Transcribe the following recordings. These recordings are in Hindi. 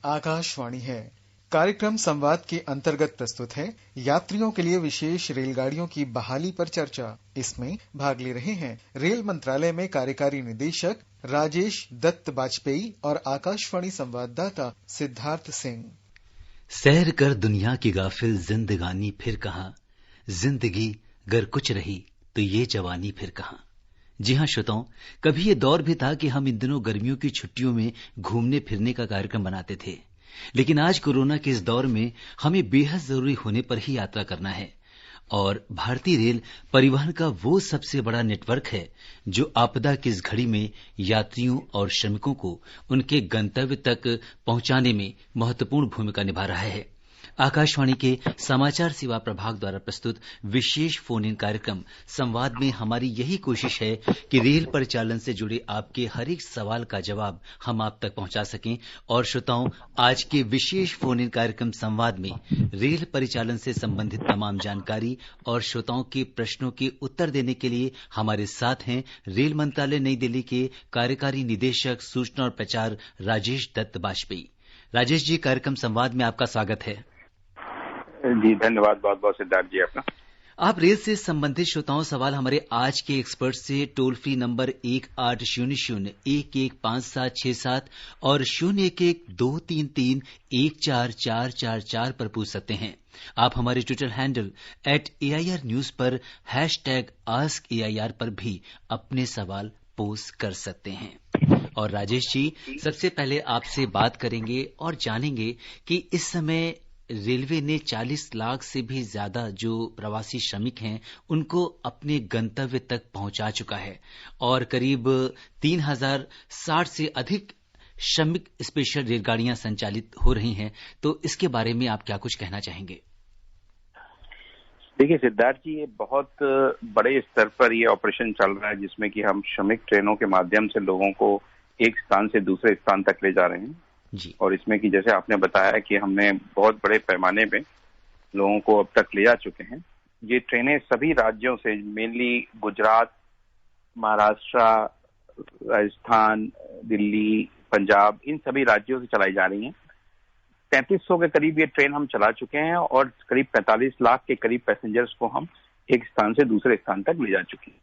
आकाशवाणी है। कार्यक्रम संवाद के अंतर्गत प्रस्तुत है यात्रियों के लिए विशेष रेलगाड़ियों की बहाली पर चर्चा। इसमें भाग ले रहे हैं रेल मंत्रालय में कार्यकारी निदेशक राजेश दत्त बाजपेयी और आकाशवाणी संवाददाता सिद्धार्थ सिंह। सैर कर दुनिया की गाफिल जिंदगानी फिर कहां, जिंदगी गर कुछ रही तो ये जवानी फिर कहां। जी हां श्रोताओं, कभी ये दौर भी था कि हम इन दिनों गर्मियों की छुट्टियों में घूमने फिरने का कार्यक्रम बनाते थे, लेकिन आज कोरोना के इस दौर में हमें बेहद जरूरी होने पर ही यात्रा करना है। और भारतीय रेल परिवहन का वो सबसे बड़ा नेटवर्क है जो आपदा की इस घड़ी में यात्रियों और श्रमिकों को उनके गंतव्य तक पहुंचाने में महत्वपूर्ण भूमिका निभा रहा है। आकाशवाणी के समाचार सेवा प्रभाग द्वारा प्रस्तुत विशेष फोन इन कार्यक्रम संवाद में हमारी यही कोशिश है कि रेल परिचालन से जुड़े आपके हर एक सवाल का जवाब हम आप तक पहुंचा सकें। और श्रोताओं, आज के विशेष फोन इन कार्यक्रम संवाद में रेल परिचालन से संबंधित तमाम जानकारी और श्रोताओं के प्रश्नों के उत्तर देने के लिए हमारे साथ हैं रेल मंत्रालय नई दिल्ली के कार्यकारी निदेशक सूचना और प्रचार राजेश दत्त बाजपेयी। राजेश जी, कार्यक्रम संवाद में आपका स्वागत है। जी धन्यवाद बहुत बहुत सिद्धार्थ जी आपका। आप रेल से संबंधित श्रोताओं सवाल हमारे आज के एक्सपर्ट से टोल फ्री नंबर 1800-115767 और 0112331444 पर पूछ सकते हैं। आप हमारे ट्विटर हैंडल @AIR News पर #AskAIR पर भी अपने सवाल पोस्ट कर सकते हैं। और राजेश जी, सबसे पहले आपसे बात करेंगे और जानेंगे कि इस समय रेलवे ने 40 लाख से भी ज्यादा जो प्रवासी श्रमिक हैं उनको अपने गंतव्य तक पहुंचा चुका है और करीब 3060 से अधिक श्रमिक स्पेशल रेलगाड़ियां संचालित हो रही हैं। तो इसके बारे में आप क्या कुछ कहना चाहेंगे? देखिए सिद्धार्थ जी, ये बहुत बड़े स्तर पर ये ऑपरेशन चल रहा है जिसमें कि हम श्रमिक ट्रेनों के माध्यम से लोगों को एक स्थान से दूसरे स्थान तक ले जा रहे हैं जी। और इसमें कि जैसे आपने बताया कि हमने बहुत बड़े पैमाने पे लोगों को अब तक ले जा चुके हैं। ये ट्रेनें सभी राज्यों से, मेनली गुजरात, महाराष्ट्र, राजस्थान, दिल्ली, पंजाब, इन सभी राज्यों से चलाई जा रही हैं। 3300 के करीब ये ट्रेन हम चला चुके हैं और करीब 45 लाख के करीब पैसेंजर्स को हम एक स्थान से दूसरे स्थान तक ले जा चुके हैं।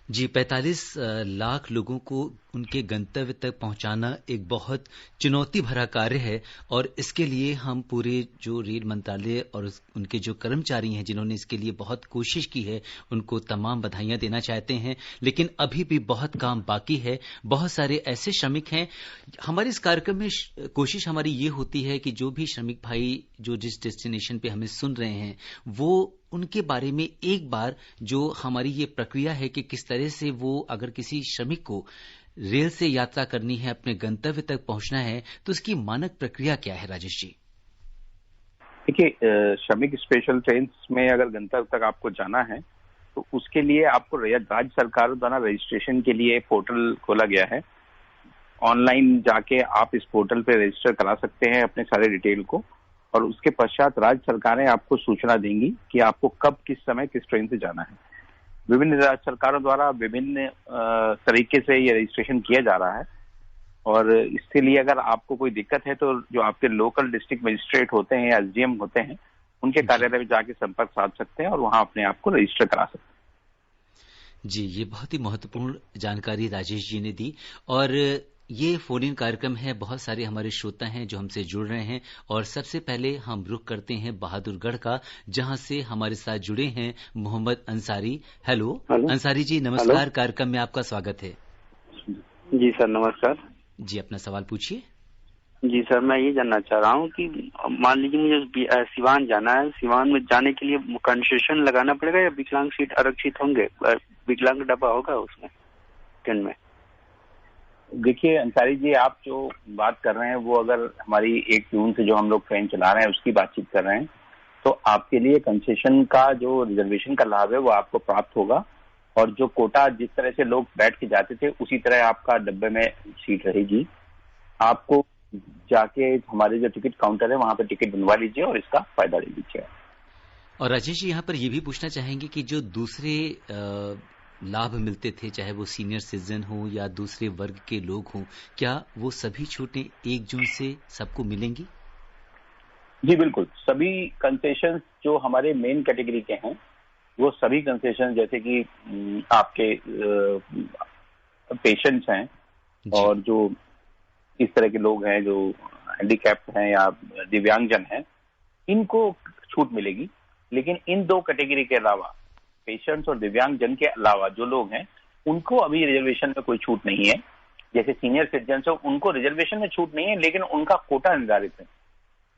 जी, 45 लाख लोगों को उनके गंतव्य तक पहुंचाना एक बहुत चुनौती भरा कार्य है और इसके लिए हम पूरे जो रेल मंत्रालय और उनके जो कर्मचारी हैं जिन्होंने इसके लिए बहुत कोशिश की है उनको तमाम बधाइयां देना चाहते हैं। लेकिन अभी भी बहुत काम बाकी है। बहुत सारे ऐसे श्रमिक हैं। हमारे इस कार्यक्रम में कोशिश हमारी ये होती है कि जो भी श्रमिक भाई जो जिस डेस्टिनेशन पे हमें सुन रहे हैं वो उनके बारे में एक बार जो हमारी ये प्रक्रिया है कि किस तरह से वो अगर किसी श्रमिक को रेल से यात्रा करनी है, अपने गंतव्य तक पहुंचना है, तो उसकी मानक प्रक्रिया क्या है राजेश जी? देखिए, श्रमिक स्पेशल ट्रेन में अगर गंतव्य तक आपको जाना है तो उसके लिए आपको राज्य सरकार द्वारा रजिस्ट्रेशन के लिए पोर्टल खोला गया है। ऑनलाइन जाके आप इस पोर्टल पे रजिस्टर करा सकते हैं अपने सारे डिटेल को और उसके पश्चात राज्य सरकारें आपको सूचना देंगी कि आपको कब किस समय किस ट्रेन से जाना है। विभिन्न राज्य सरकारों द्वारा विभिन्न तरीके से ये रजिस्ट्रेशन किया जा रहा है और इसके लिए अगर आपको कोई दिक्कत है तो जो आपके लोकल डिस्ट्रिक्ट मजिस्ट्रेट होते हैं या SDM होते हैं उनके कार्यालय में जाके संपर्क साध सकते हैं और वहां अपने आप को रजिस्टर करा सकते हैं। जी, ये बहुत ही महत्वपूर्ण जानकारी राजेश जी ने दी। और ये फोन इन कार्यक्रम है, बहुत सारे हमारे श्रोता हैं जो हमसे जुड़ रहे हैं और सबसे पहले हम रुख करते हैं बहादुरगढ़ का, जहां से हमारे साथ जुड़े हैं मोहम्मद अंसारी। हेलो अंसारी जी, नमस्कार। कार्यक्रम में आपका स्वागत है। जी सर, नमस्कार जी। अपना सवाल पूछिए। जी सर, मैं ये जानना चाह रहा हूँ कि मान लीजिए मुझे सिवान जाना है, सिवान में जाने के लिए कंसेशन लगाना पड़ेगा या विकलांग सीट आरक्षित होंगे? विकलांग डब्बा होगा उसमें ट्रेन में? देखिए अंसारी जी, आप जो बात कर रहे हैं वो अगर हमारी 1 जून से जो हम लोग ट्रेन चला रहे हैं उसकी बातचीत कर रहे हैं तो आपके लिए कंसेशन का जो रिजर्वेशन का लाभ है वो आपको प्राप्त होगा और जो कोटा जिस तरह से लोग बैठ के जाते थे उसी तरह आपका डब्बे में सीट रहेगी। आपको जाके हमारे जो टिकट काउंटर है वहां पर टिकट बनवा लीजिए और इसका फायदा ले लीजिए। और राजेश जी, यहाँ पर ये भी पूछना चाहेंगे कि जो दूसरे लाभ मिलते थे, चाहे वो सीनियर सिटीजन हो या दूसरे वर्ग के लोग हों, क्या वो सभी छूटें 1 जून से सबको मिलेंगी? जी बिल्कुल, सभी कंसेशन जो हमारे मेन कैटेगरी के हैं वो सभी कंसेशन, जैसे कि आपके पेशेंट्स हैं और जो इस तरह के लोग हैं जो हैंडीकैप्ड हैं या दिव्यांगजन हैं, इनको छूट मिलेगी। लेकिन इन 2 कैटेगरी के अलावा, पेशेंट्स और दिव्यांगजन के अलावा जो लोग हैं उनको अभी रिजर्वेशन में कोई छूट नहीं है। जैसे सीनियर सिटीजन है उनको रिजर्वेशन में छूट नहीं है, लेकिन उनका कोटा निर्धारित है।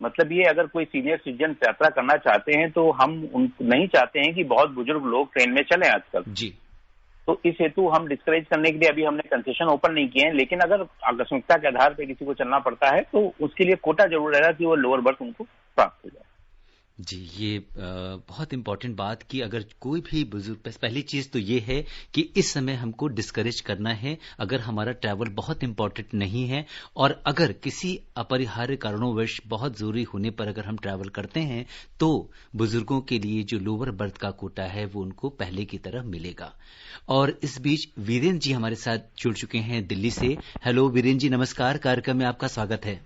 मतलब ये, अगर कोई सीनियर सिटीजन यात्रा करना चाहते हैं तो हम नहीं चाहते हैं कि बहुत बुजुर्ग लोग ट्रेन में चलें आजकल जी। तो इस हेतु हम डिस्करेज करने के लिए अभी हमने कंसेशन ओपन नहीं किए हैं। लेकिन अगर आकस्मिकता के आधार पर किसी को चलना पड़ता है तो उसके लिए कोटा जरूर रहेगा कि वो लोअर बर्थ उनको प्राप्त हो जाए। जी, ये बहुत इंपॉर्टेंट बात कि अगर कोई भी बुजुर्ग, पहली चीज तो ये है कि इस समय हमको डिस्करेज करना है अगर हमारा ट्रैवल बहुत इंपॉर्टेंट नहीं है, और अगर किसी अपरिहार्य कारणोंवश बहुत जरूरी होने पर अगर हम ट्रैवल करते हैं तो बुजुर्गों के लिए जो लोअर बर्थ का कोटा है वो उनको पहले की तरह मिलेगा। और इस बीच वीरेंद्र जी हमारे साथ जुड़ चुके हैं दिल्ली से। हेलो वीरेंद्र जी, नमस्कार, कार्यक्रम में आपका स्वागत है।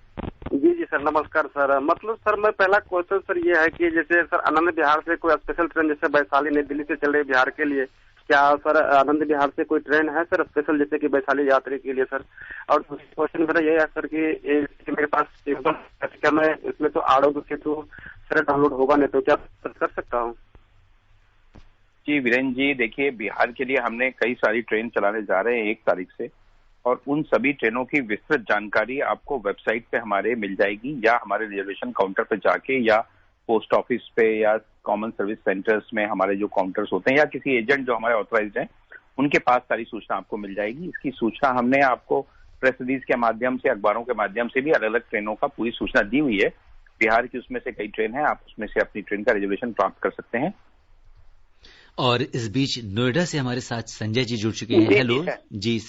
सर नमस्कार सर। मतलब सर, मैं पहला क्वेश्चन सर ये है कि जैसे सर आनंद विहार से कोई स्पेशल ट्रेन जैसे वैशाली नई दिल्ली से चल रही बिहार के लिए, क्या सर आनंद विहार से कोई ट्रेन है सर स्पेशल जैसे कि वैशाली यात्री के लिए सर? और क्वेश्चन मेरा ये है सर कि मेरे पास क्या मैं इसमें तो आरोग्य सेतु सर डाउनलोड होगा नहीं, तो क्या कर सकता हूँ? जी वीरेंद्र जी, देखिए बिहार के लिए हमने कई सारी ट्रेन चलाने जा रहे हैं 1 तारीख से, और उन सभी ट्रेनों की विस्तृत जानकारी आपको वेबसाइट पे हमारे मिल जाएगी, या हमारे रिजर्वेशन काउंटर पे जाके, या पोस्ट ऑफिस पे, या कॉमन सर्विस सेंटर्स में हमारे जो काउंटर्स होते हैं, या किसी एजेंट जो हमारे ऑथराइज्ड हैं उनके पास सारी सूचना आपको मिल जाएगी। इसकी सूचना हमने आपको प्रेस रिलीज के माध्यम से, अखबारों के माध्यम से भी अलग अलग ट्रेनों का पूरी सूचना दी हुई है। बिहार की उसमें से कई ट्रेन है, आप उसमें से अपनी ट्रेन का रिजर्वेशन प्राप्त कर सकते हैं। और इस बीच नोएडा से हमारे साथ संजय जी जुड़ चुके हैं। हेलो जी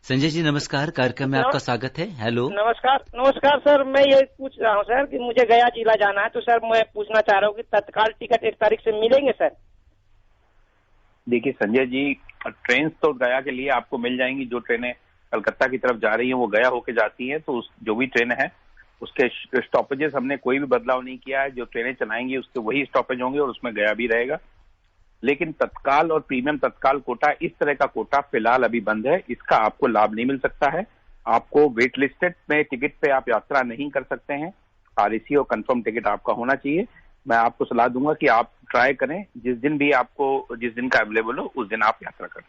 संजय जी नमस्कार, कार्यक्रम में आपका स्वागत है। हेलो नमस्कार सर, मैं ये पूछ रहा हूँ सर कि मुझे गया जिला जाना है, तो सर मैं पूछना चाह रहा हूँ कि तत्काल टिकट 1 तारीख से मिलेंगे सर? देखिए संजय जी, ट्रेन तो गया के लिए आपको मिल जाएंगी। जो ट्रेनें कलकत्ता की तरफ जा रही हैं वो गया होके जाती हैं, तो जो भी ट्रेन है उसके स्टॉपेजेस हमने कोई भी बदलाव नहीं किया है। जो ट्रेनें चलाएंगी उसके वही स्टॉपेज होंगे और उसमें गया भी रहेगा। लेकिन तत्काल और प्रीमियम तत्काल कोटा, इस तरह का कोटा फिलहाल अभी बंद है, इसका आपको लाभ नहीं मिल सकता है। आपको वेट लिस्टेड में टिकट पे आप यात्रा नहीं कर सकते हैं। RAC और कंफर्म टिकट आपका होना चाहिए। मैं आपको सलाह दूंगा कि आप ट्राई करें, जिस दिन का अवेलेबल हो उस दिन आप यात्रा करें।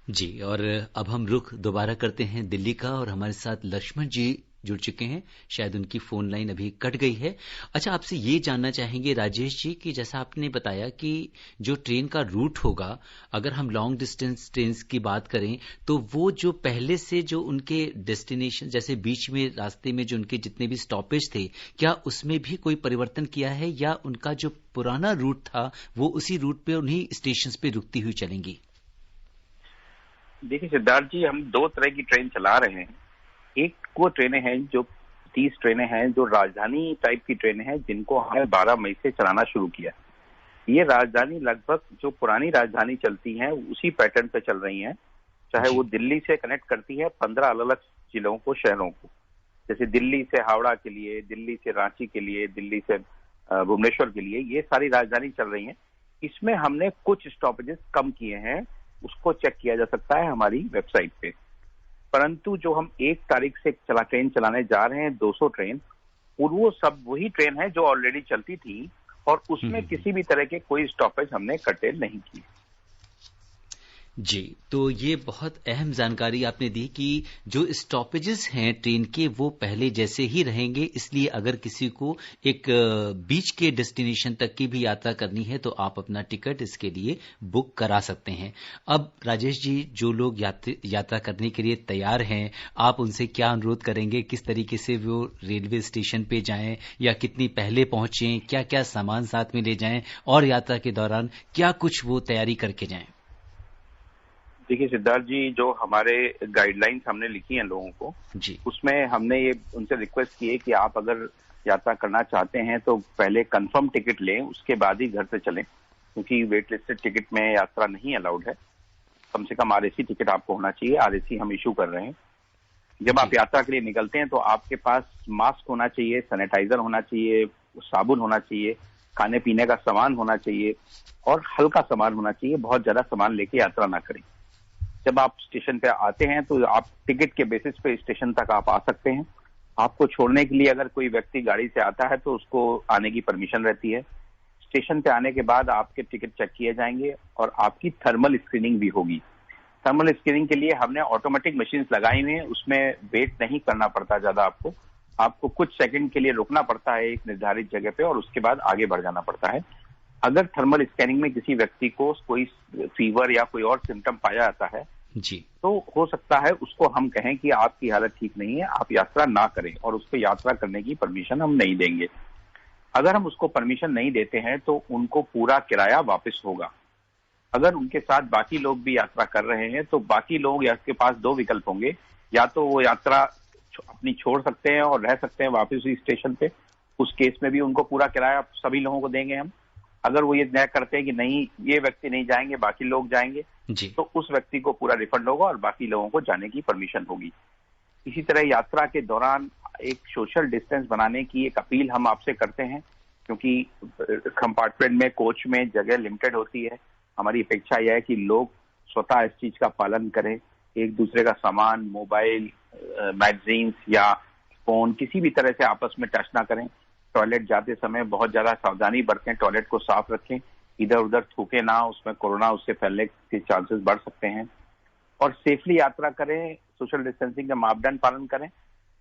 जी, और अब हम रुख दोबारा करते हैं दिल्ली का, और हमारे साथ लक्ष्मण जी जुड़ चुके हैं। शायद उनकी फोन लाइन अभी कट गई है। अच्छा, आपसे ये जानना चाहेंगे राजेश जी कि जैसा आपने बताया कि जो ट्रेन का रूट होगा, अगर हम लॉन्ग डिस्टेंस ट्रेन की बात करें तो वो जो पहले से जो उनके डेस्टिनेशन, जैसे बीच में रास्ते में जो उनके जितने भी स्टॉपेज थे, क्या उसमें भी कोई परिवर्तन किया है, या उनका जो पुराना रूट था वो उसी रूट पे उन्हीं स्टेशन पे रुकती हुई चलेंगी? देखिए सिद्धार्थ जी, हम 2 तरह की ट्रेन चला रहे हैं। एक वो ट्रेनें हैं जो 30 ट्रेनें हैं जो राजधानी टाइप की ट्रेनें हैं, जिनको हमने 12 मई से चलाना शुरू किया। ये राजधानी लगभग जो पुरानी राजधानी चलती हैं उसी पैटर्न पे चल रही हैं। चाहे वो दिल्ली से कनेक्ट करती है 15 अलग अलग जिलों को, शहरों को, जैसे दिल्ली से हावड़ा के लिए, दिल्ली से रांची के लिए, दिल्ली से भुवनेश्वर के लिए, ये सारी राजधानी चल रही हैं। इसमें हमने कुछ स्टॉपेजेस कम किए हैं, उसको चेक किया जा सकता है हमारी वेबसाइट पे। परंतु जो हम 1 तारीख से ट्रेन चलाने जा रहे हैं 200 ट्रेन, और वो सब वही ट्रेन है जो ऑलरेडी चलती थी, और उसमें किसी भी तरह के कोई स्टॉपेज हमने कर्टेल नहीं किए। जी, तो ये बहुत अहम जानकारी आपने दी कि जो स्टॉपेजेस हैं ट्रेन के वो पहले जैसे ही रहेंगे, इसलिए अगर किसी को एक बीच के डेस्टिनेशन तक की भी यात्रा करनी है तो आप अपना टिकट इसके लिए बुक करा सकते हैं। अब राजेश जी, जो लोग यात्रा करने के लिए तैयार हैं, आप उनसे क्या अनुरोध करेंगे? किस तरीके से वो रेलवे स्टेशन पे जाएं, या कितनी पहले पहुंचें, क्या क्या सामान साथ में ले जाएं, और यात्रा के दौरान क्या कुछ वो तैयारी करके जाएं? देखिए सिद्धार्थ जी, जो हमारे गाइडलाइंस हमने लिखी हैं लोगों को जी, उसमें हमने ये उनसे रिक्वेस्ट की है कि आप अगर यात्रा करना चाहते हैं तो पहले कंफर्म टिकट लें, उसके बाद ही घर से चलें। क्योंकि वेट लिस्टेड टिकट में यात्रा नहीं अलाउड है। कम से कम RAC टिकट आपको होना चाहिए, RAC हम इशू कर रहे हैं। जब आप यात्रा के लिए निकलते हैं तो आपके पास मास्क होना चाहिए, सैनिटाइजर होना चाहिए, साबुन होना चाहिए, खाने पीने का सामान होना चाहिए और हल्का सामान होना चाहिए। बहुत ज्यादा सामान लेके यात्रा ना करें। जब आप स्टेशन पे आते हैं तो आप टिकट के बेसिस पे स्टेशन तक आप आ सकते हैं। आपको छोड़ने के लिए अगर कोई व्यक्ति गाड़ी से आता है तो उसको आने की परमिशन रहती है। स्टेशन पे आने के बाद आपके टिकट चेक किए जाएंगे और आपकी थर्मल स्क्रीनिंग भी होगी। थर्मल स्क्रीनिंग के लिए हमने ऑटोमेटिक मशीन्स लगाई हुई हैं, उसमें वेट नहीं करना पड़ता ज्यादा। आपको कुछ सेकंड के लिए रुकना पड़ता है एक निर्धारित जगह पे और उसके बाद आगे बढ़ जाना पड़ता है। अगर थर्मल स्कैनिंग में किसी व्यक्ति को कोई फीवर या कोई और सिम्टम पाया जाता है जी, तो हो सकता है उसको हम कहें कि आपकी हालत ठीक नहीं है, आप यात्रा ना करें और उसको यात्रा करने की परमिशन हम नहीं देंगे। अगर हम उसको परमिशन नहीं देते हैं तो उनको पूरा किराया वापस होगा। अगर उनके साथ बाकी लोग भी यात्रा कर रहे हैं तो बाकी लोग के पास दो विकल्प होंगे, या तो वो यात्रा अपनी छोड़ सकते हैं और रह सकते हैं वापस उसी स्टेशन पे, उस केस में भी उनको पूरा किराया सभी लोगों को देंगे हम। अगर वो ये तय करते हैं कि नहीं ये व्यक्ति नहीं जाएंगे बाकी लोग जाएंगे जी, तो उस व्यक्ति को पूरा रिफंड होगा और बाकी लोगों को जाने की परमिशन होगी। इसी तरह यात्रा के दौरान एक सोशल डिस्टेंस बनाने की एक अपील हम आपसे करते हैं, क्योंकि कंपार्टमेंट में कोच में जगह लिमिटेड होती है। हमारी अपेक्षा यह है कि लोग स्वतः इस चीज का पालन करें, एक दूसरे का सामान, मोबाइल, मैगजीन्स या फोन किसी भी तरह से आपस में टच ना करें। टॉयलेट जाते समय बहुत ज्यादा सावधानी बरतें, टॉयलेट को साफ रखें, इधर उधर थूके ना, उसमें कोरोना उससे फैलने के चांसेस बढ़ सकते हैं। और सेफली यात्रा करें, सोशल डिस्टेंसिंग का मापदंड पालन करें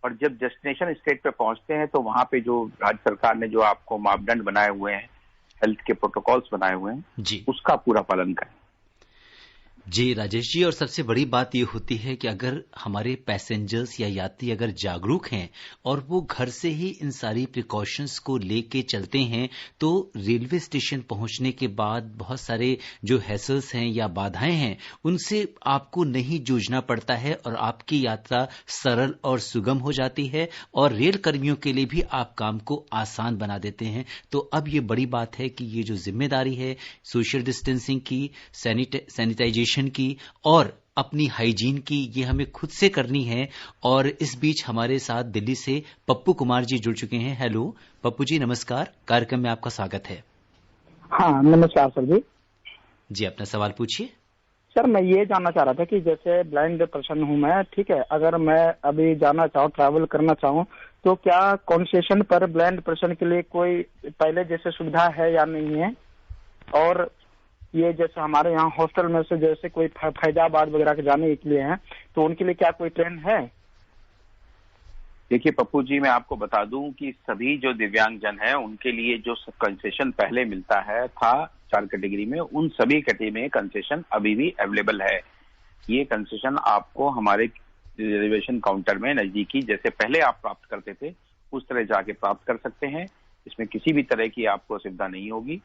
और जब डेस्टिनेशन स्टेट पे पहुंचते हैं तो वहां पे जो राज्य सरकार ने जो आपको मापदंड बनाए हुए हैं, हेल्थ के प्रोटोकॉल्स बनाए हुए हैं जी, उसका पूरा पालन करें। जी राजेश जी, और सबसे बड़ी बात ये होती है कि अगर हमारे पैसेंजर्स या यात्री अगर जागरूक हैं और वो घर से ही इन सारी प्रिकॉशंस को लेके चलते हैं तो रेलवे स्टेशन पहुंचने के बाद बहुत सारे जो हैसल्स हैं या बाधाएं हैं उनसे आपको नहीं जूझना पड़ता है और आपकी यात्रा सरल और सुगम हो जाती है और रेल कर्मियों के लिए भी आप काम को आसान बना देते हैं। तो अब ये बड़ी बात है कि ये जो जिम्मेदारी है सोशल डिस्टेंसिंग की, सैनिटाइजेशन की और अपनी हाइजीन की, ये हमें खुद से करनी है। और इस बीच हमारे साथ दिल्ली से पप्पू कुमार जी जुड़ चुके हैं। हेलो पप्पू जी, नमस्कार, कार्यक्रम में आपका स्वागत है। हाँ नमस्कार सर जी। जी अपना सवाल पूछिए। सर मैं ये जानना चाह रहा था कि जैसे ब्लाइंड पर्सन हूँ मैं, ठीक है, अगर मैं अभी जाना चाहूँ, ट्रैवल करना चाहूँ तो क्या कंसेशन पर ब्लाइंड पर्सन के लिए कोई पहले जैसे सुविधा है या नहीं है? और ये जैसे हमारे यहाँ हॉस्टल में से जैसे कोई फैजाबाद वगैरह के जाने के लिए हैं तो उनके लिए क्या कोई ट्रेन है? देखिए पप्पू जी, मैं आपको बता दूं कि सभी जो दिव्यांगजन हैं उनके लिए जो कंसेशन पहले मिलता है था 4 कैटेगरी में, उन सभी कैटेगरी में कंसेशन अभी भी अवेलेबल है। ये कंसेशन आपको हमारे रिजर्वेशन काउंटर में नजदीकी जैसे पहले आप प्राप्त करते थे उस तरह जाके प्राप्त कर सकते हैं। इसमें किसी भी तरह की आपको असुविधा नहीं होगी।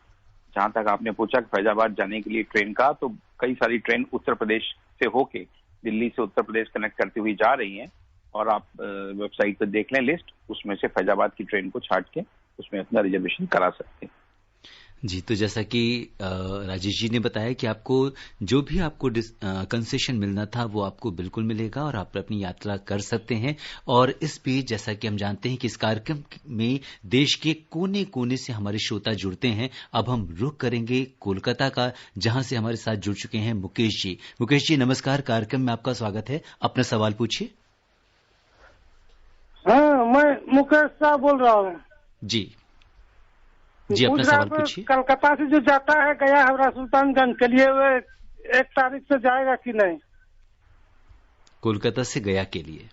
जहां तक आपने पूछा कि फैजाबाद जाने के लिए ट्रेन का, तो कई सारी ट्रेन उत्तर प्रदेश से होके दिल्ली से उत्तर प्रदेश कनेक्ट करती हुई जा रही हैं और आप वेबसाइट पर देख लें लिस्ट, उसमें से फैजाबाद की ट्रेन को छांट के उसमें अपना रिजर्वेशन करा सकते हैं। जी, तो जैसा कि राजेश जी ने बताया कि आपको जो भी आपको कंसेशन मिलना था वो आपको बिल्कुल मिलेगा और आप अपनी यात्रा कर सकते हैं। और इस बीच जैसा कि हम जानते हैं कि इस कार्यक्रम में देश के कोने कोने से हमारे श्रोता जुड़ते हैं। अब हम रुख करेंगे कोलकाता का, जहां से हमारे साथ जुड़ चुके हैं मुकेश जी। मुकेश जी नमस्कार, कार्यक्रम में आपका स्वागत है, अपना सवाल पूछिए। हाँ, मैं मुकेश साहब बोल रहा हूँ। जी जी, अपना सवाल पूछिए। कलकत्ता से जो जाता है गया हवड़ा सुल्तानगंज के लिए, वो 1 तारीख से जाएगा कि नहीं? कोलकाता से गया के लिए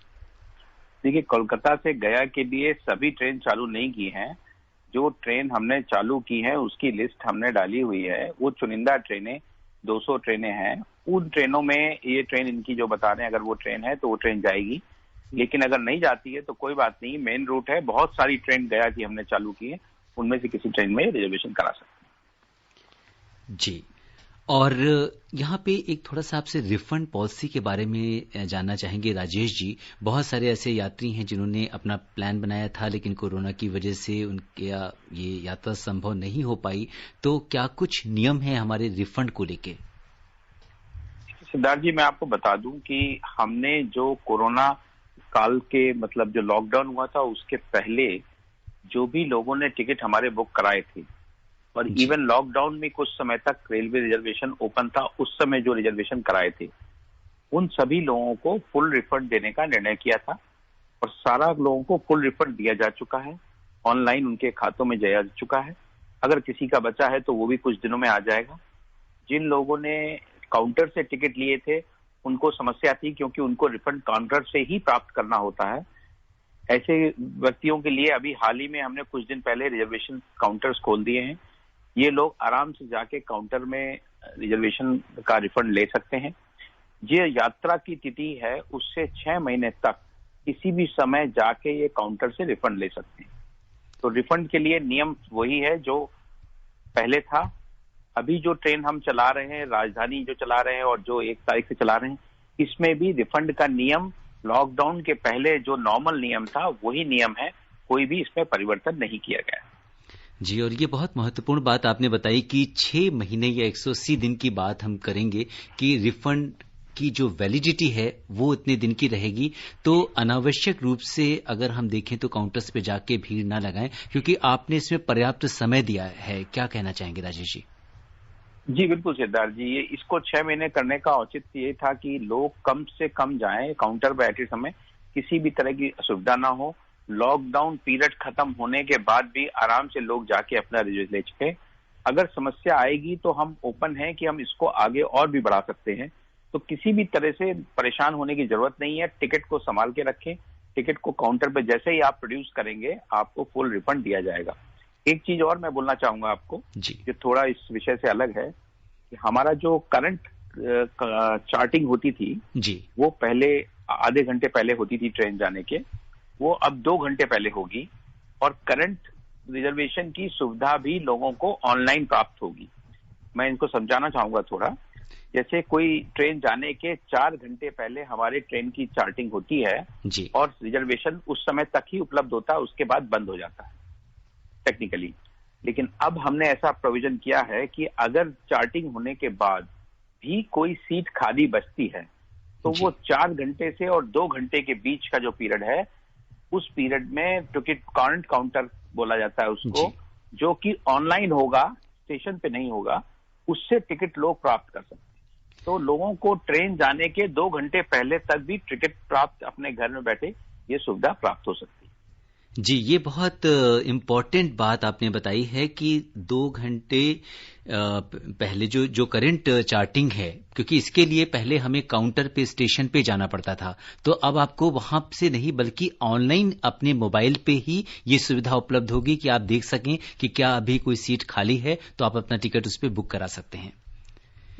देखिए, कोलकाता से गया के लिए सभी ट्रेन चालू नहीं की हैं। जो ट्रेन हमने चालू की है उसकी लिस्ट हमने डाली हुई है। वो चुनिंदा ट्रेनें 200 ट्रेनें हैं। उन ट्रेनों में ये ट्रेन इनकी जो बता रहे हैं, अगर वो ट्रेन है तो वो ट्रेन जाएगी, लेकिन अगर नहीं जाती है तो कोई बात नहीं, मेन रूट है। बहुत सारी ट्रेन गया की हमने चालू की है, उनमें से किसी ट्रेन में रिजर्वेशन करा सकते हैं। जी, और यहाँ पे एक थोड़ा सा आपसे रिफंड पॉलिसी के बारे में जानना चाहेंगे राजेश जी। बहुत सारे ऐसे यात्री हैं जिन्होंने अपना प्लान बनाया था, लेकिन कोरोना की वजह से उनके ये यात्रा संभव नहीं हो पाई, तो क्या कुछ नियम है हमारे रिफंड को लेके? सिद्धार्थ जी, मैं आपको बता दूं कि हमने जो कोरोना काल के मतलब जो लॉकडाउन हुआ था उसके पहले जो भी लोगों ने टिकट हमारे बुक कराए थे, और इवन लॉकडाउन में कुछ समय तक रेलवे रिजर्वेशन ओपन था, उस समय जो रिजर्वेशन कराए थे उन सभी लोगों को फुल रिफंड देने का निर्णय किया था, और सारा लोगों को फुल रिफंड दिया जा चुका है, ऑनलाइन उनके खातों में जा चुका है। अगर किसी का बचा है तो वो भी कुछ दिनों में आ जाएगा। जिन लोगों ने काउंटर से टिकट लिए थे उनको समस्या थी, क्योंकि उनको रिफंड काउंटर से ही प्राप्त करना होता है। ऐसे व्यक्तियों के लिए अभी हाल ही में हमने कुछ दिन पहले रिजर्वेशन काउंटर्स खोल दिए हैं। ये लोग आराम से जाके काउंटर में रिजर्वेशन का रिफंड ले सकते हैं। ये यात्रा की तिथि है उससे 6 महीने तक किसी भी समय जाके ये काउंटर से रिफंड ले सकते हैं। तो रिफंड के लिए नियम वही है जो पहले था। अभी जो ट्रेन हम चला रहे हैं, राजधानी जो चला रहे हैं और जो 1 तारीख से चला रहे हैं, इसमें भी रिफंड का नियम लॉकडाउन के पहले जो नॉर्मल नियम था वही नियम है, कोई भी इसमें परिवर्तन नहीं किया गया जी। और ये बहुत महत्वपूर्ण बात आपने बताई कि 6 महीने या 180 दिन की बात हम करेंगे कि रिफंड की जो वैलिडिटी है वो इतने दिन की रहेगी। तो अनावश्यक रूप से अगर हम देखें तो काउंटर्स पे जाके भीड़ ना लगाएं, क्योंकि आपने इसमें पर्याप्त समय दिया है। क्या कहना चाहेंगे राजेश जी? जी बिल्कुल सिद्धार्थ जी, ये इसको 6 महीने करने का औचित्य ये था कि लोग कम से कम जाएं काउंटर पर बैठे समय, किसी भी तरह की असुविधा ना हो। लॉकडाउन पीरियड खत्म होने के बाद भी आराम से लोग जाके अपना रिजर्वेशन ले चुके। अगर समस्या आएगी तो हम ओपन हैं कि हम इसको आगे और भी बढ़ा सकते हैं। तो किसी भी तरह से परेशान होने की जरूरत नहीं है। टिकट को संभाल के रखें। टिकट को काउंटर पे जैसे ही आप प्रोड्यूस करेंगे आपको फुल रिफंड दिया जाएगा। एक चीज और मैं बोलना चाहूंगा आपको जो थोड़ा इस विषय से अलग है कि हमारा जो करंट चार्टिंग होती थी जी, वो पहले आधे घंटे पहले होती थी ट्रेन जाने के, वो अब 2 घंटे पहले होगी। और करंट रिजर्वेशन की सुविधा भी लोगों को ऑनलाइन प्राप्त होगी। मैं इनको समझाना चाहूंगा थोड़ा। जैसे कोई ट्रेन जाने के 4 घंटे पहले हमारे ट्रेन की चार्टिंग होती है जी, और रिजर्वेशन उस समय तक ही उपलब्ध होता है, उसके बाद बंद हो जाता है टेक्निकली। लेकिन अब हमने ऐसा प्रोविजन किया है कि अगर चार्टिंग होने के बाद भी कोई सीट खाली बचती है तो वो 4 घंटे से और 2 घंटे के बीच का जो पीरियड है उस पीरियड में टिकट करंट काउंटर बोला जाता है उसको, जो कि ऑनलाइन होगा, स्टेशन पे नहीं होगा, उससे टिकट लोग प्राप्त कर सकते हैं। तो लोगों को ट्रेन जाने के 2 घंटे पहले तक भी टिकट प्राप्त अपने घर में बैठे ये सुविधा प्राप्त हो सकती है। जी, ये बहुत इम्पोर्टेंट बात आपने बताई है कि 2 घंटे पहले जो करंट चार्टिंग है, क्योंकि इसके लिए पहले हमें काउंटर पे स्टेशन पे जाना पड़ता था, तो अब आपको वहां से नहीं बल्कि ऑनलाइन अपने मोबाइल पे ही ये सुविधा उपलब्ध होगी कि आप देख सकें कि क्या अभी कोई सीट खाली है, तो आप अपना टिकट उस पर बुक करा सकते हैं।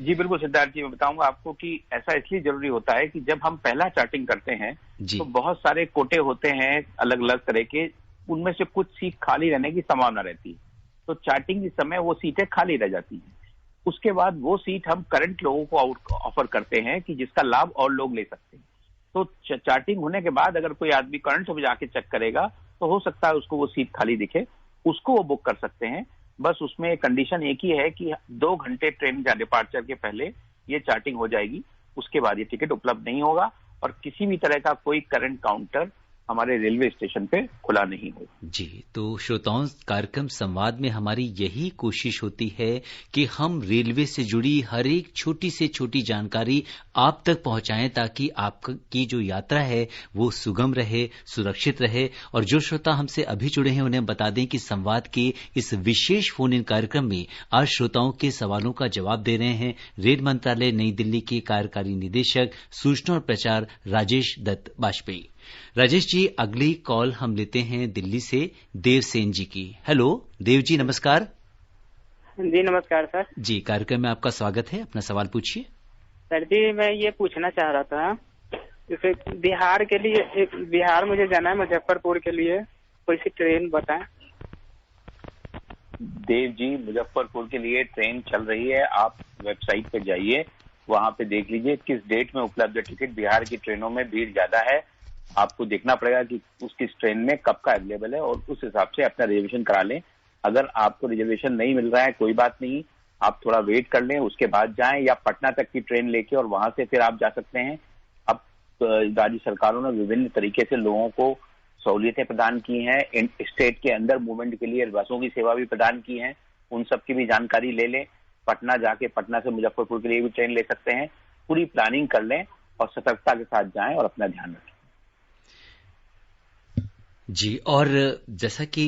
जी बिल्कुल सिद्धार्थ जी, मैं बताऊंगा आपको कि ऐसा इसलिए जरूरी होता है कि जब हम पहला चार्टिंग करते हैं तो बहुत सारे कोटे होते हैं अलग अलग तरह के, उनमें से कुछ सीट खाली रहने की संभावना रहती है। तो चार्टिंग के समय वो सीटें खाली रह जाती हैं। उसके बाद वो सीट हम करंट लोगों को ऑफर करते हैं कि जिसका लाभ और लोग ले सकते हैं। तो चार्टिंग होने के बाद अगर कोई आदमी करंट में जाके चेक करेगा तो हो सकता है उसको वो सीट खाली दिखे, उसको वो बुक कर सकते हैं। बस उसमें कंडीशन एक ही है कि 2 घंटे ट्रेन का डिपार्चर के पहले ये चार्टिंग हो जाएगी, उसके बाद ये टिकट उपलब्ध नहीं होगा और किसी भी तरह का कोई करंट काउंटर हमारे रेलवे स्टेशन पे खुला नहीं हो। जी, तो श्रोताओं, कार्यक्रम संवाद में हमारी यही कोशिश होती है कि हम रेलवे से जुड़ी हर एक छोटी से छोटी जानकारी आप तक पहुंचाएं, ताकि आपकी जो यात्रा है वो सुगम रहे, सुरक्षित रहे। और जो श्रोता हमसे अभी जुड़े हैं उन्हें बता दें कि संवाद के इस विशेष फोन इन कार्यक्रम में आज श्रोताओं के सवालों का जवाब दे रहे हैं रेल मंत्रालय नई दिल्ली के कार्यकारी निदेशक सूचना और प्रचार राजेश दत्त बाजपेयी। राजेश जी, अगली कॉल हम लेते हैं दिल्ली से देव सेन जी की। हेलो देव जी, नमस्कार। जी नमस्कार सर। जी, कार्यक्रम में आपका स्वागत है, अपना सवाल पूछिए। सर जी, मैं ये पूछना चाह रहा था, जैसे बिहार के लिए, बिहार मुझे जाना है मुजफ्फरपुर के लिए, कोई सी ट्रेन बताएं। देव जी, मुजफ्फरपुर के लिए ट्रेन चल रही है। आप वेबसाइट पे जाइए, वहां पे देख लीजिए किस डेट में उपलब्ध टिकट। बिहार की ट्रेनों में भीड़ ज्यादा है, आपको देखना पड़ेगा कि किस ट्रेन में कब का अवेलेबल है और उस हिसाब से अपना रिजर्वेशन करा लें। अगर आपको रिजर्वेशन नहीं मिल रहा है कोई बात नहीं, आप थोड़ा वेट कर लें, उसके बाद जाएं, या पटना तक की ट्रेन लेके और वहां से फिर आप जा सकते हैं। अब राज्य सरकारों ने विभिन्न तरीके से लोगों को सहूलियतें प्रदान की हैं। स्टेट के अंदर मूवमेंट के लिए बसों की सेवा भी प्रदान की है, उन सब की भी जानकारी ले लें। पटना जाके पटना से मुजफ्फरपुर के लिए भी ट्रेन ले सकते हैं। पूरी प्लानिंग कर लें और सतर्कता के साथ जाएं और अपना ध्यान रखें। जी, और जैसा कि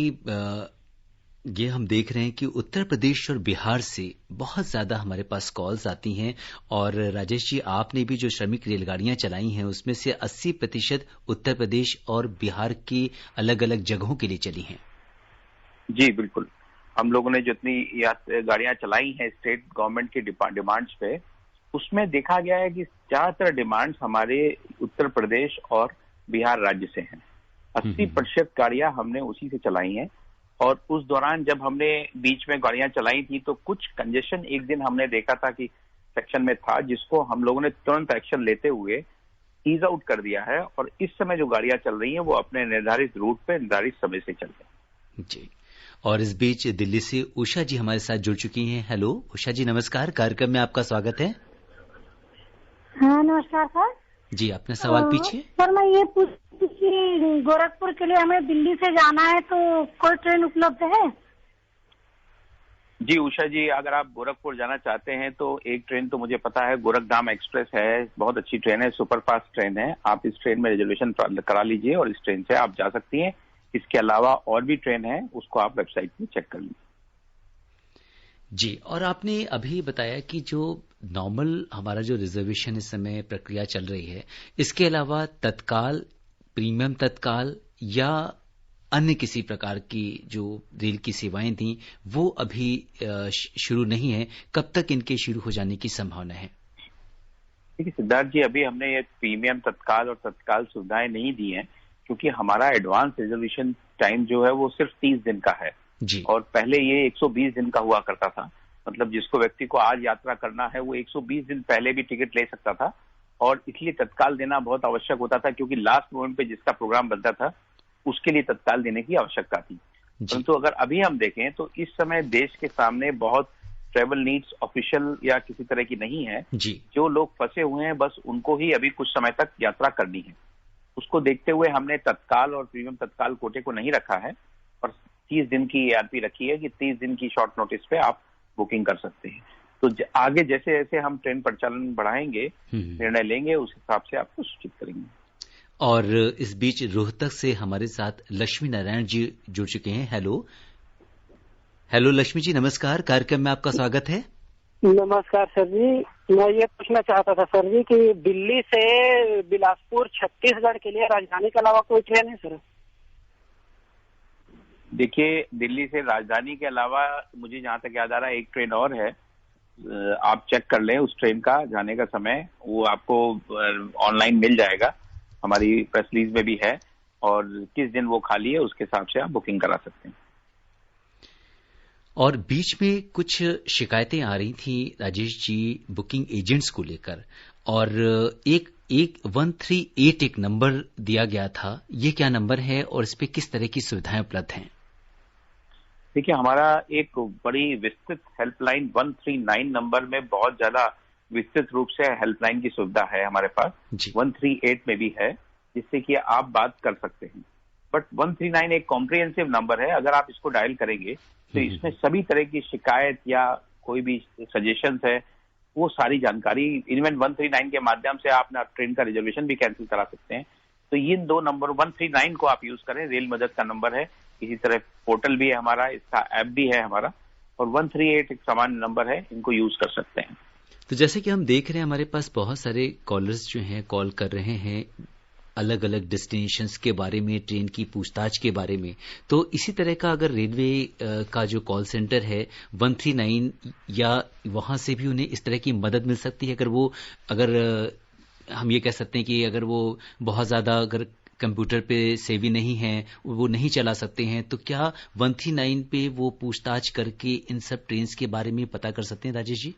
ये हम देख रहे हैं कि उत्तर प्रदेश और बिहार से बहुत ज्यादा हमारे पास कॉल्स आती हैं, और राजेश जी आपने भी जो श्रमिक रेलगाड़ियां चलाई हैं उसमें से 80% उत्तर प्रदेश और बिहार की अलग अलग जगहों के लिए चली हैं। जी बिल्कुल, हम लोगों ने जितनी गाड़ियां चलाई हैं स्टेट गवर्नमेंट की डिमांड्स पे, उसमें देखा गया है कि ज्यादातर डिमांड्स हमारे उत्तर प्रदेश और बिहार राज्य से हैं। 80% गाड़ियां हमने उसी से चलाई हैं। और उस दौरान जब हमने बीच में गाड़ियां चलाई थी तो कुछ कंजेशन एक दिन हमने देखा था कि सेक्शन में था, जिसको हम लोगों ने तुरंत एक्शन लेते हुए ईज आउट कर दिया है। और इस समय जो गाड़ियां चल रही हैं वो अपने निर्धारित रूट पे निर्धारित समय से चल रही हैं। जी, और इस बीच दिल्ली से उषा जी हमारे साथ जुड़ चुकी हैं। हेलो उषा जी, नमस्कार, कार्यक्रम में आपका स्वागत है। हाँ नमस्कार सर जी, अपना सवाल पूछिए। सर मैं ये पूछती कि गोरखपुर के लिए हमें दिल्ली से जाना है तो कोई ट्रेन उपलब्ध है? जी उषा जी, अगर आप गोरखपुर जाना चाहते हैं तो एक ट्रेन तो मुझे पता है, गोरखधाम एक्सप्रेस है, बहुत अच्छी ट्रेन है, सुपरफास्ट ट्रेन है। आप इस ट्रेन में रिजर्वेशन करा लीजिए और इस ट्रेन से आप जा सकती हैं। इसके अलावा और भी ट्रेन है, उसको आप वेबसाइट पे चेक कर लीजिए। जी, और आपने अभी बताया कि जो नॉर्मल हमारा जो रिजर्वेशन इस समय प्रक्रिया चल रही है, इसके अलावा तत्काल, प्रीमियम तत्काल या अन्य किसी प्रकार की जो रेल की सेवाएं थी वो अभी शुरू नहीं है, कब तक इनके शुरू हो जाने की संभावना है? देखिए सिद्धार्थ जी, अभी हमने ये प्रीमियम तत्काल और तत्काल सुविधाएं नहीं दी हैं, क्योंकि हमारा एडवांस रिजर्वेशन टाइम जो है वो सिर्फ 30 दिन का है जी। और पहले ये 120 दिन का हुआ करता था। मतलब जिसको व्यक्ति को आज यात्रा करना है वो 120 दिन पहले भी टिकट ले सकता था, और इसलिए तत्काल देना बहुत आवश्यक होता था, क्योंकि लास्ट मोमेंट पे जिसका प्रोग्राम बनता था उसके लिए तत्काल देने की आवश्यकता थी। परंतु अगर अभी हम देखें तो इस समय देश के सामने बहुत ट्रेवल नीड्स ऑफिशियल या किसी तरह की नहीं है जी। जो लोग फंसे हुए हैं बस उनको ही अभी कुछ समय तक यात्रा करनी है। उसको देखते हुए हमने तत्काल और प्रीमियम तत्काल कोटे को नहीं रखा है और 30 दिन की ARP रखी है कि 30 दिन की शॉर्ट नोटिस पे आप बुकिंग कर सकते हैं। तो आगे जैसे जैसे हम ट्रेन परिचालन बढ़ाएंगे, निर्णय लेंगे, उस हिसाब से आपको सूचित करेंगे। और इस बीच रोहतक से हमारे साथ लक्ष्मी नारायण जी जुड़ चुके हैं। हेलो हेलो लक्ष्मी जी, नमस्कार, कार्यक्रम में आपका स्वागत है। नमस्कार सर जी, मैं ये पूछना चाहता था सर जी कि दिल्ली से बिलासपुर छत्तीसगढ़ के लिए राजधानी के अलावा कोई ट्रेन है सर? देखिए, दिल्ली से राजधानी के अलावा मुझे जहां तक याद आ रहा है एक ट्रेन और है, आप चेक कर लें उस ट्रेन का जाने का समय, वो आपको ऑनलाइन मिल जाएगा, हमारी प्रेस रिलीज में भी है, और किस दिन वो खाली है उसके हिसाब से आप बुकिंग करा सकते हैं। और बीच में कुछ शिकायतें आ रही थी राजेश जी बुकिंग एजेंट्स को लेकर, और एक 138 एक नंबर दिया गया था, ये क्या नंबर है और इस पे किस तरह की सुविधाएं उपलब्ध हैं? देखिए, हमारा एक बड़ी विस्तृत हेल्पलाइन 139 नंबर में बहुत ज्यादा विस्तृत रूप से हेल्पलाइन की सुविधा है हमारे पास। 138 में भी है, जिससे कि आप बात कर सकते हैं। बट 139 एक कॉम्प्रिहेंसिव नंबर है, अगर आप इसको डायल करेंगे तो इसमें सभी तरह की शिकायत या कोई भी सजेशंस है वो सारी जानकारी, इवन 139 के माध्यम से आप ट्रेन का रिजर्वेशन भी कैंसिल करा सकते हैं। तो इन दो नंबर 139 को आप यूज करें, रेल मदद का नंबर है, इसी तरह पोर्टल भी है हमारा, इसका ऐप भी है हमारा, और 138 एक सामान्य नंबर है, इनको यूज कर सकते हैं। तो जैसे कि हम देख रहे हैं हमारे पास बहुत सारे कॉलर्स जो हैं कॉल कर रहे हैं अलग अलग डेस्टिनेशंस के बारे में, ट्रेन की पूछताछ के बारे में, तो इसी तरह का अगर रेलवे का जो कॉल सेंटर है 139 या वहां से भी उन्हें इस तरह की मदद मिल सकती है, अगर हम ये कह सकते हैं कि अगर वो बहुत ज्यादा अगर कंप्यूटर पे सेवी नहीं है, वो नहीं चला सकते हैं, तो क्या 139 पे वो पूछताछ करके इन सब ट्रेन के बारे में पता कर सकते हैं राजेश जी?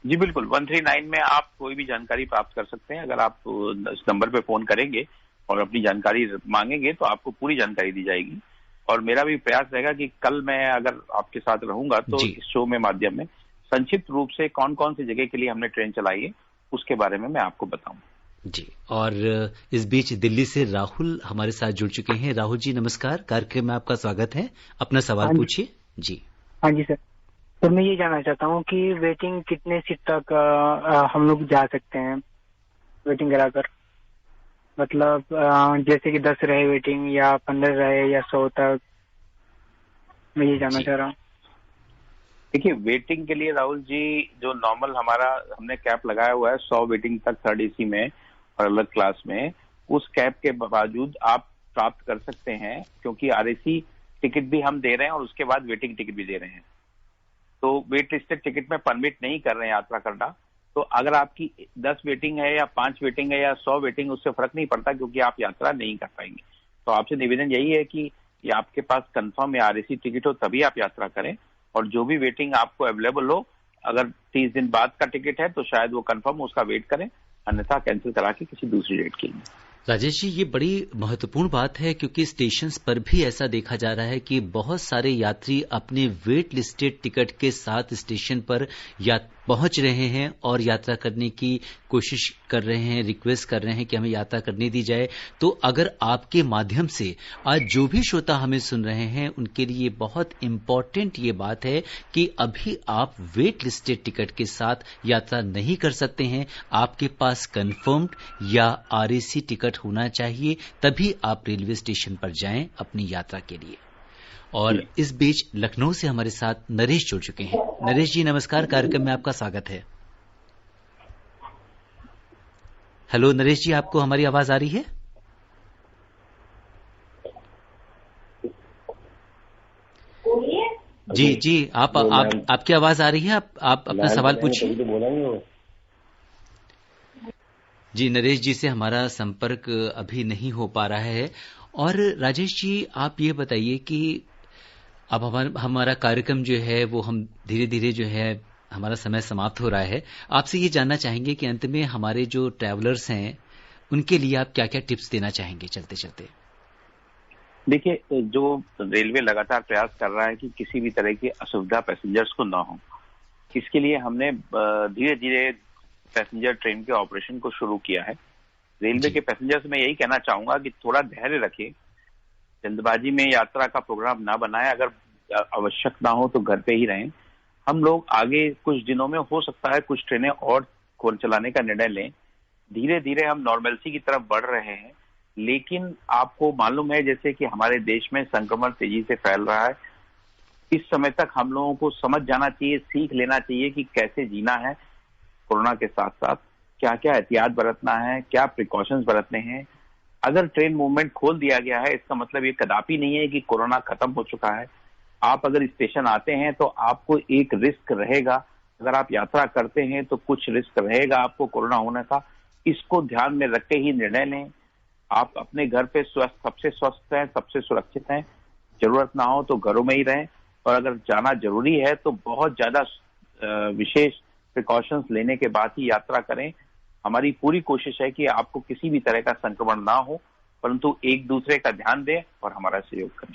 जी बिल्कुल, 139 में आप कोई भी जानकारी प्राप्त कर सकते हैं। अगर आप इस नंबर पे फोन करेंगे और अपनी जानकारी मांगेंगे तो आपको पूरी जानकारी दी जाएगी। और मेरा भी प्रयास रहेगा कि कल मैं अगर आपके साथ रहूंगा तो इस शो में माध्यम में संक्षिप्त रूप से कौन कौन सी जगह के लिए हमने ट्रेन चलाई है उसके बारे में मैं आपको बताऊं। जी, और इस बीच दिल्ली से राहुल हमारे साथ जुड़ चुके हैं। राहुल जी नमस्कार, कार्यक्रम में आपका स्वागत है, अपना सवाल पूछिए। जी हाँ जी सर, तो मैं ये जानना चाहता हूँ कि वेटिंग कितने सीट तक हम लोग जा सकते हैं वेटिंग कराकर, मतलब जैसे कि 10 रहे वेटिंग या 15 रहे या 100 तक, मैं ये जानना चाह रहा हूँ। देखिए, वेटिंग के लिए राहुल जी जो नॉर्मल हमारा हमने कैप लगाया हुआ है 100 वेटिंग तक 3rd AC में और अलग क्लास में, उस कैप के बावजूद आप प्राप्त कर सकते हैं, क्योंकि RAC टिकट भी हम दे रहे हैं और उसके बाद वेटिंग टिकट भी दे रहे हैं। तो वेट लिस्टेड टिकट में परमिट नहीं कर रहे हैं यात्रा करना। तो अगर आपकी 10 वेटिंग है या 5 वेटिंग है या 100 वेटिंग, उससे फर्क नहीं पड़ता, क्योंकि आप यात्रा नहीं कर पाएंगे। तो आपसे निवेदन यही है कि आपके पास कंफर्म या RAC टिकट हो तभी आप यात्रा करें, और जो भी वेटिंग आपको अवेलेबल हो, अगर 30 दिन बाद का टिकट है तो शायद वो कंफर्म, उसका वेट करें, अन्यथा कैंसिल करा के किसी दूसरी डेट के लिए। राजेश जी, ये बड़ी महत्वपूर्ण बात है, क्योंकि स्टेशंस पर भी ऐसा देखा जा रहा है कि बहुत सारे यात्री अपने वेट लिस्टेड टिकट के साथ स्टेशन पर पहुंच रहे हैं और यात्रा करने की कोशिश कर रहे हैं, रिक्वेस्ट कर रहे हैं कि हमें यात्रा करने दी जाए। तो अगर आपके माध्यम से आज जो भी श्रोता हमें सुन रहे हैं उनके लिए बहुत इम्पोर्टेंट ये बात है कि अभी आप वेट लिस्टेड टिकट के साथ यात्रा नहीं कर सकते हैं, आपके पास कंफर्म्ड या RAC टिकट होना चाहिए, तभी आप रेलवे स्टेशन पर जाएं अपनी यात्रा के लिए। और इस बीच लखनऊ से हमारे साथ नरेश जुड़ चुके हैं। नरेश जी नमस्कार, कार्यक्रम में आपका स्वागत है। हेलो नरेश जी, आपको हमारी आवाज आ रही है? जी जी, आपकी आवाज आ रही है, आप अपना सवाल पूछिए। जी, नरेश जी से हमारा संपर्क अभी नहीं हो पा रहा है। और राजेश जी, आप ये बताइए कि अब हमारा कार्यक्रम जो है वो हम धीरे धीरे जो है हमारा समय समाप्त हो रहा है। आपसे ये जानना चाहेंगे कि अंत में हमारे जो ट्रैवलर्स हैं उनके लिए आप क्या क्या टिप्स देना चाहेंगे चलते चलते? देखिए, जो रेलवे लगातार प्रयास कर रहा है कि किसी भी तरह की असुविधा पैसेंजर्स को ना हो, इसके लिए हमने धीरे धीरे पैसेंजर ट्रेन के ऑपरेशन को शुरू किया है। रेलवे के पैसेंजर्स में यही कहना चाहूंगा कि थोड़ा धैर्य रखें, जल्दबाजी में यात्रा का प्रोग्राम ना बनाएं, अगर आवश्यक ना हो तो घर पे ही रहें। हम लोग आगे कुछ दिनों में हो सकता है कुछ ट्रेनें और चलाने का निर्णय लें। धीरे धीरे हम नॉर्मलसी की तरफ बढ़ रहे हैं, लेकिन आपको मालूम है जैसे कि हमारे देश में संक्रमण तेजी से फैल रहा है। इस समय तक हम लोगों को समझ जाना चाहिए, सीख लेना चाहिए कि कैसे जीना है कोरोना के साथ साथ, क्या क्या एहतियात बरतना है, क्या प्रिकॉशंस बरतने हैं। अगर ट्रेन मूवमेंट खोल दिया गया है, इसका मतलब ये कदापि नहीं है कि कोरोना खत्म हो चुका है। आप अगर स्टेशन आते हैं तो आपको एक रिस्क रहेगा, अगर आप यात्रा करते हैं तो कुछ रिस्क रहेगा आपको कोरोना होने का। इसको ध्यान में रख के ही निर्णय लें। आप अपने घर पे सबसे स्वस्थ हैं, सबसे सुरक्षित हैं। जरूरत ना हो तो घरों में ही रहें, और अगर जाना जरूरी है तो बहुत ज्यादा विशेष प्रिकॉशंस लेने के बाद ही यात्रा करें। हमारी पूरी कोशिश है कि आपको किसी भी तरह का संक्रमण ना हो, परंतु एक दूसरे का ध्यान दें और हमारा सहयोग करें।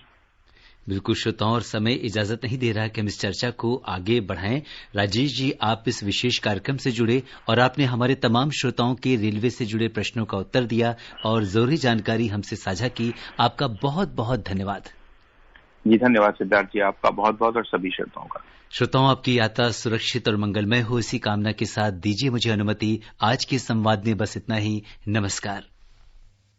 बिल्कुल श्रोताओं, और समय इजाजत नहीं दे रहा कि हम इस चर्चा को आगे बढ़ाएं। राजेश जी, आप इस विशेष कार्यक्रम से जुड़े और आपने हमारे तमाम श्रोताओं के रेलवे से जुड़े प्रश्नों का उत्तर दिया और जरूरी जानकारी हमसे साझा की। आपका बहुत बहुत धन्यवाद। जी धन्यवाद सिद्धार्थ जी, आपका बहुत बहुत, और सभी श्रोताओं का। श्रोताओं, आपकी यात्रा सुरक्षित और मंगलमय हो, इसी कामना के साथ दीजिए मुझे अनुमति। आज के संवाद में बस इतना ही। नमस्कार।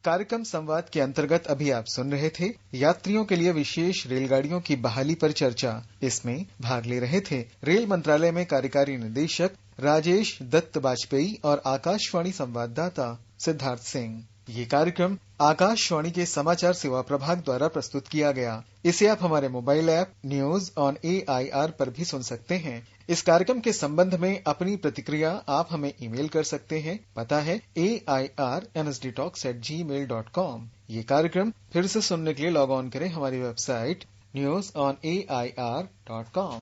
कार्यक्रम संवाद के अंतर्गत अभी आप सुन रहे थे यात्रियों के लिए विशेष रेलगाड़ियों की बहाली पर चर्चा। इसमें भाग ले रहे थे रेल मंत्रालय में कार्यकारी निदेशक राजेश दत्त बाजपेयी और आकाशवाणी संवाददाता सिद्धार्थ सिंह। ये कार्यक्रम आकाशवाणी के समाचार सेवा प्रभाग द्वारा प्रस्तुत किया गया। इसे आप हमारे mobile app news on AIR पर भी सुन सकते हैं। इस कार्यक्रम के संबंध में अपनी प्रतिक्रिया आप हमें ईमेल कर सकते हैं। पता है AIR@NSDTalks@gmail.com। ये कार्यक्रम फिर से सुनने के लिए लॉग ऑन करें हमारी वेबसाइट newsonair.com।